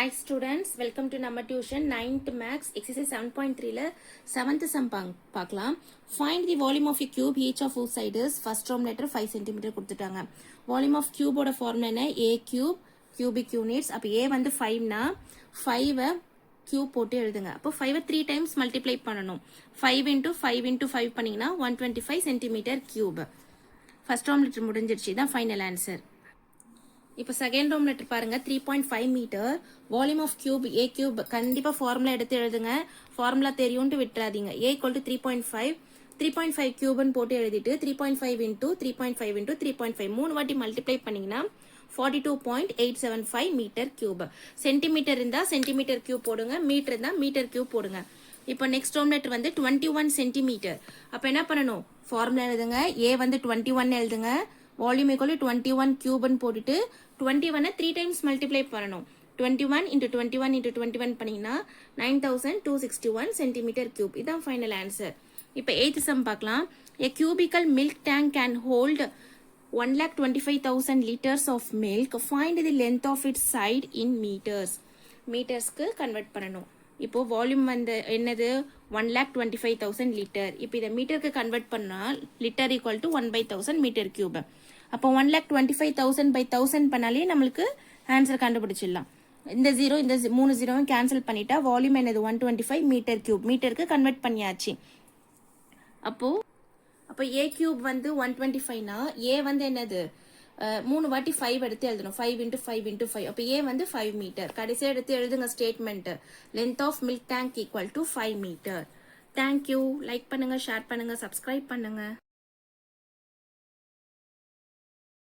Hi students, welcome to நம்ம tuition 9th max exercise 7.3ல 7th sum பார்க்கலாம். Find the volume of a cube each of whose side is first term letter 5 cm கொடுத்துட்டாங்க. Volume of cube ஓட formula என்ன? A cube cubic units. அப்ப A வந்து 5னா 5 cube போட்டு எழுதுங்க. அப்போ 5 3 times multiply பண்ணணும். 5 into 5 into 5 பண்ணீங்கன்னா 125 cm cube. First term letter முடிஞ்சிருச்சு. தான் final answer. இப்போ செகண்ட் ரோம் லெட்டர் பாருங்க 3.5 metre volume of cube a cube கண்டிப்பா ஃபார்முலா எடுத்து எழுதுங்க ஃபார்முலா தெரியும்னு விட்டுறாதீங்க a = 3.5 கியூப்னு போட்டு எழுதிட்டு 3.5 into 3.5 into 3.5 மூணு வாட்டி மல்டிப்ளை பண்ணீங்கன்னா 42.875 மீட்டர் கியூப் சென்டிமீட்டர் இருந்தா சென்டிமீட்டர் கியூப் போடுங்க மீட்டர் இருந்தா மீட்டர் கியூப் போடுங்க இப்போ நெக்ஸ்ட் ரோம் லெட்டர் வந்து 21 சென்டிமீட்டர் அப்ப என்ன பண்ணணும் ஃபார்முலா எழுதுங்க a வந்து 21 எழுதுங்க வால்யூம் = 21 கியூப்னு போட்டுட்டு 21 3 times மல்டிப்ளை பண்ணணும் 21 into 21 into 21 பண்ணீங்கன்னா 9261 சென்டிமீட்டர் கியூப் இதான் ஃபைனல் ஆன்சர் இப்போ 8th சம் பார்க்கலாம் a cubical milk tank can hold 1,25,000 liters of milk find the length of its side in meters மீட்டர்ஸ்க்கு கன்வெர்ட் பண்ணணும் இப்போ வால்யூம் வந்து என்னது 1,25,000 லிட்டர் இப்போ இதை மீட்டருக்கு கன்வெர்ட் பண்ணால் லிட்டர் = 1/1000 மீட்டர் கியூப் அப்போ 1,25,000 by 1000 பண்ணாலே நம்மளுக்கு ஆன்சர் கண்டுபிடிச்சிடலாம் இந்த ஜீரோ இந்த 3 ஜீரோவும் கேன்சல் பண்ணிட்டா வால்யூம் என்னது 125 மீட்டர் கியூப் மீட்டருக்கு கன்வெர்ட் பண்ணியாச்சு அப்போ ஏ கியூப் வந்து 125னா ஏ வந்து என்னது 3 வாட்டி 5 எடுத்து எழுதணும் 5 into 5 into 5 அப்போ ஏ வந்து 5 மீட்டர் கடைசியாக எடுத்து எழுதுங்க statement length of milk tank = 5 metre thank you like பண்ணுங்க ஷேர் பண்ணுங்க சப்ஸ்கிரைப் பண்ணுங்க